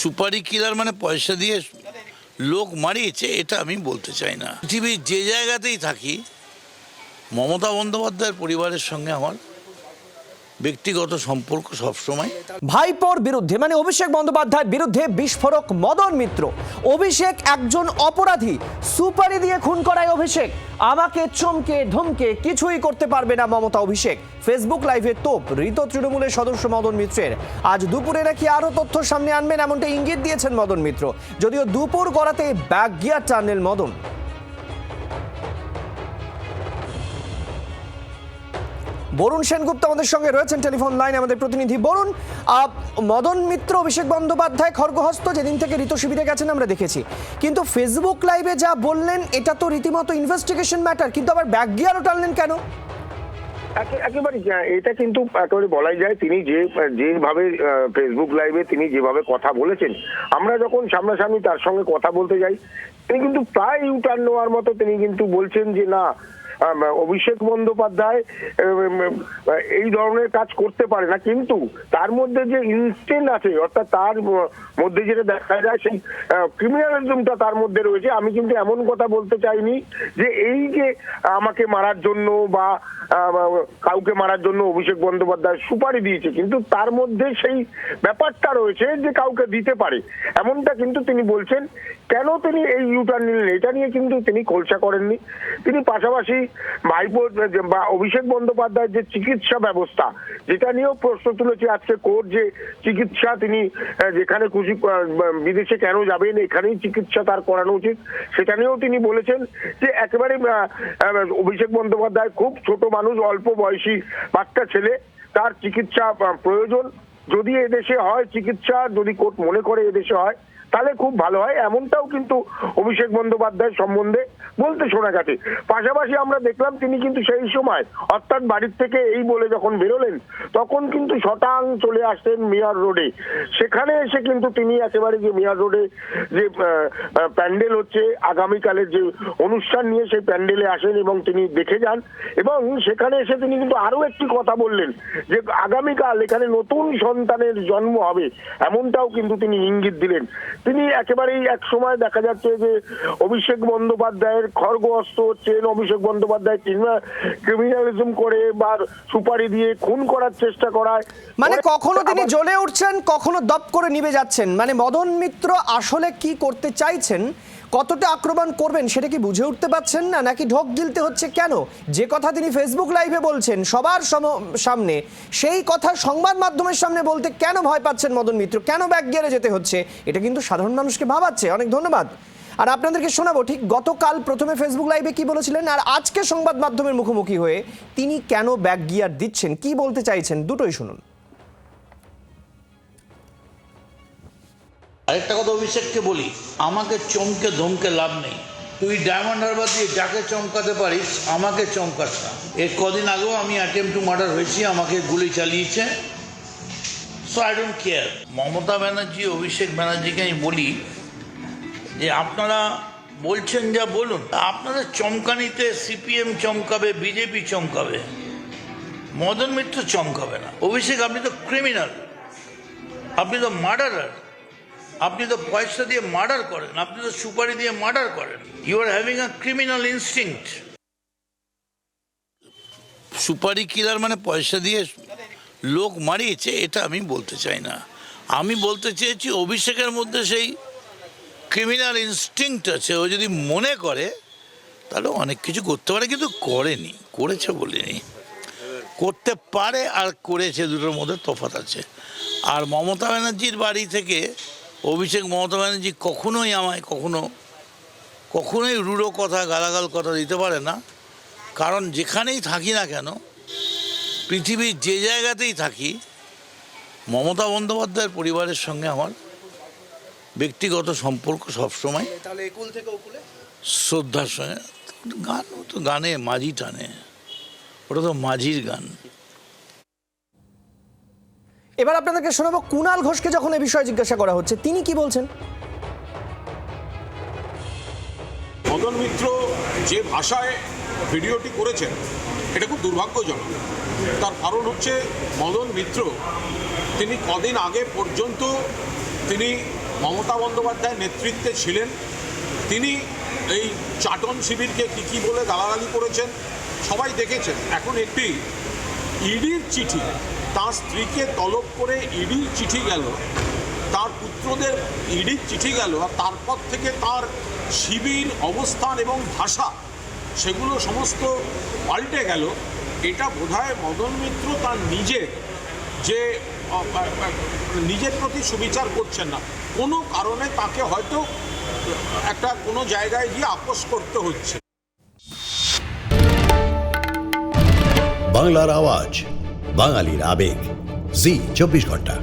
সুপারি কিলার মানে পয়সা দিয়ে লোক মারিয়েছে, এটা আমি বলতে চাই না। পৃথিবীর যে জায়গাতেই থাকি, মমতা বন্দ্যোপাধ্যায়ের পরিবারের সঙ্গে আমার ব্যক্তিগত সম্পর্ক সবসময়। ভাইপোর বিরুদ্ধে মানে অভিষেক বন্দ্যোপাধ্যায়ের বিরুদ্ধে বিস্ফোরক মদন মিত্র। অভিষেক একজন অপরাধী, সুপারি দিয়ে খুন করায় অভিষেক। আমাকে চমকে ধমকে কিছুই করতে পারবে না মমতা। অভিষেক ফেসবুক লাইভে তোপ ঋত তৃণমূলের সদস্য মদন মিত্রের। আজ দুপুরে নাকি আরো তথ্য সামনে আনবেন এমনটা ইঙ্গিত দিয়েছেন মদন মিত্র। যদিও দুপুর গড়াতে ব্যাক গিয়ার টানেল মদন। বরুণ সেনগুপ্ত আমাদের সঙ্গে রয়েছেন টেলিফোন লাইনে, আমাদের প্রতিনিধি। বরুণ, মদন মিত্র অভিষেক বন্দ্যোপাধ্যায় খড়গহস্ত যেদিন থেকে ঋত শিবিরে গেছেন আমরা দেখেছি, কিন্তু ফেসবুক লাইভে যা বললেন এটা তো রীতিমতো ইনভেস্টিগেশন ম্যাটার, কিন্তু আবার ব্যাক গিয়ারও টানলেন কেন? একেবারে এটা কিন্তু একেবারে বলাই যায়, তিনি যেভাবে ফেসবুক লাইভে তিনি যেভাবে কথা বলেছেন, আমরা যখন সামনাসামনি তার সঙ্গে কথা বলতে যাই, তিনি কিন্তু প্রায় ইউটার্ন নেওয়ার মতো তিনি কিন্তু বলছেন যে না, অভিষেক বন্দ্যোপাধ্যায় এই ধরনের কাজ করতে পারে না, কিন্তু তার মধ্যে যে ইনস্টেন্ট আছে, অর্থাৎ তার মধ্যে যেটা দেখা যায় সেই ক্রিমিনালিজমটা তার মধ্যে রয়েছে। আমি কিন্তু এমন কথা বলতে চাইনি যে এই যে আমাকে মারার জন্য বা কাউকে মারার জন্য অভিষেক বন্দ্যোপাধ্যায় সুপারি দিয়েছে, কিন্তু তার মধ্যে সেই ব্যাপারটা রয়েছে যে কাউকে দিতে পারে, এমনটা কিন্তু তিনি বলছেন। কেন তিনি এই ইউটার্ন নিলেন এটা নিয়ে কিন্তু তিনি খোলসা করেননি। তিনি পাশাপাশি ভাইপো বা অভিষেক বন্দ্যোপাধ্যায়ের যে চিকিৎসা ব্যবস্থা, যেটা নিয়েও প্রশ্ন তুলেছে আজকে কোর্ট, যে চিকিৎসা তিনি যেখানে খুশি বিদেশে কেন যাবেন, এখানেই চিকিৎসা তার করানো উচিত, সেটা নিয়েও তিনি বলেছেন যে একেবারে অভিষেক বন্দ্যোপাধ্যায় খুব ছোট মানুষ, অল্প বয়সী বাচ্চা ছেলে, তার চিকিৎসা প্রয়োজন। যদি এদেশে হয় চিকিৎসা, যদি কোর্ট মনে করে এদেশে হয়, তাহলে খুব ভালো হয়, এমনটাও কিন্তু অভিষেক বন্দ্যোপাধ্যায় সম্বন্ধে বলতে শোনা গেছে। পাশাপাশি আমরা দেখলাম তিনি কিন্তু সেই সময়, অর্থাৎ বাড়ির থেকে এই বলে যখন বেরোলেন, তখন কিন্তু শটাং চলে আসতেন মেয়র রোডে। সেখানে এসে কিন্তু তিনি একেবারে যে মেয়র রোডে যে প্যান্ডেল হচ্ছে আগামীকালের যে অনুষ্ঠান নিয়ে, সেই প্যান্ডেলে আসেন এবং তিনি দেখে যান, এবং সেখানে এসে তিনি কিন্তু আরো একটি কথা বললেন যে আগামীকাল এখানে নতুন সন্তানের জন্ম হবে, এমনটাও কিন্তু তিনি ইঙ্গিত দিলেন। তিনি একেবারেই এক সময় দেখা যাচ্ছে যে অভিষেক বন্দ্যোপাধ্যায়ের খড়গহস্ত হচ্ছেন, অভিষেক বন্দ্যোপাধ্যায় ক্রিমিনালিজম করে বা সুপারি দিয়ে খুন করার চেষ্টা করায়, মানে কখনো তিনি জ্বলে উঠছেন, কখনো দপ করে নিভে যাচ্ছেন। মানে মদন মিত্র আসলে কি করতে চাইছেন, কতটা আক্রমণ করবেন সেটা কি বুঝে উঠতে পারছেন না, নাকি ঢোক গিলতে হচ্ছে কেন? যে কথা তিনি ফেসবুক লাইভে বলছেন সবার সামনে, সেই কথা সংবাদ মাধ্যমের সামনে বলতে কেন ভয় পাচ্ছেন মদন মিত্র, কেন ব্যাক গিয়ারে যেতে হচ্ছে? এটা কিন্তু সাধারণ মানুষকে ভাবাচ্ছে। অনেক ধন্যবাদ। আর আপনাদেরকে শোনাবো ঠিক গতকাল প্রথমে ফেসবুক লাইভে কি বলেছিলেন, আর আজকে সংবাদ মাধ্যমের মুখোমুখি হয়ে তিনি কেন ব্যাক গিয়ার দিচ্ছেন, কি বলতে চাইছেন, দুটোই শুনুন। আরেকটা কথা অভিষেককে বলি, আমাকে চমকে ধমকে লাভ নেই। তুই ডায়মন্ড হারবার দিয়ে যাকে চমকাতে পারিস, আমাকে চমকাস না। এর কদিন আগেও আমি অ্যাটেম্প টু মার্ডার হয়েছি, আমাকে গুলি চালিয়েছে, so I don't care. Mamata Banerjee, Abhishek ব্যানার্জিকে আমি বলি যে আপনারা বলছেন যা বলুন, আপনাদের চমকানিতে সিপিএম চমকাবে, বিজেপি চমকাবে, মদন মিত্র চমকাবে না। অভিষেক, আপনি তো ক্রিমিনাল, আপনি তো মার্ডারার, আপনি তো পয়সা দিয়ে মার্ডার করেন, আপনি তো সুপারি দিয়ে মার্ডার করেন। You are having a criminal instinct. Supari killer মানে পয়সা দিয়ে লোক মারিয়েছে, এটা আমি বলতে চাই না। আমি বলতে চেয়েছি অভিষেকের মধ্যে সেই ক্রিমিনাল ইনস্টিংক্ট আছে। ও যদি মনে করে তাহলে অনেক কিছু করতে পারে, কিন্তু করেনি। করেছে বলিনি, করতে পারে আর করেছে, দুটোর মধ্যে তফাৎ আছে। আর মমতা ব্যানার্জির বাড়ি থেকে অভিষেক, মমতা ব্যানার্জি কখনোই আমায় কখনোই রূঢ় কথা, গালাগাল কথা দিতে পারে না। কারণ যেখানেই থাকি না কেন, পৃথিবীর যে জায়গাতেই থাকি, মমতা বন্দ্যোপাধ্যায়ের পরিবারের সঙ্গে আমার ব্যক্তিগত সম্পর্ক সবসময় শ্রদ্ধার সঙ্গে। গান, ও তো গানে মাঝি টানে, ওটা তো মাঝির গান। এবার আপনাদেরকে শোনাবো কুণাল ঘোষকে যখন এই বিষয়ে জিজ্ঞাসা করা হচ্ছে তিনি কি বলছেন। মদন মিত্র যে ভাষায় ভিডিওটি করেছেন এটা খুব দুর্ভাগ্যজনক। তার কারণ হচ্ছে মদন মিত্র তিনি কদিন আগে পর্যন্ত তিনি মমতা বন্দ্যোপাধ্যায়ের নেতৃত্বে ছিলেন। তিনি এই চাটন শিবিরকে কী বলে গালাগালি করেছেন সবাই দেখেছেন। এখন একটি ইডির চিঠি, তার স্ত্রীকে তলব করে ইডির চিঠি গেল, তার পুত্রদের ইডির চিঠি গেল, আর তারপর থেকে তার শিবির অবস্থান এবং ভাষা সেগুলো সমস্ত পাল্টে গেল। এটা বোধহয় মদন মিত্র তার নিজের প্রতি সুবিচার করছেন না, কোনো কারণে তাকে হয়তো একটা কোনো জায়গায় গিয়ে আপোস করতে হচ্ছে। বাংলার আওয়াজ, বাঙালির আবেগ, জি 24 ঘন্টা।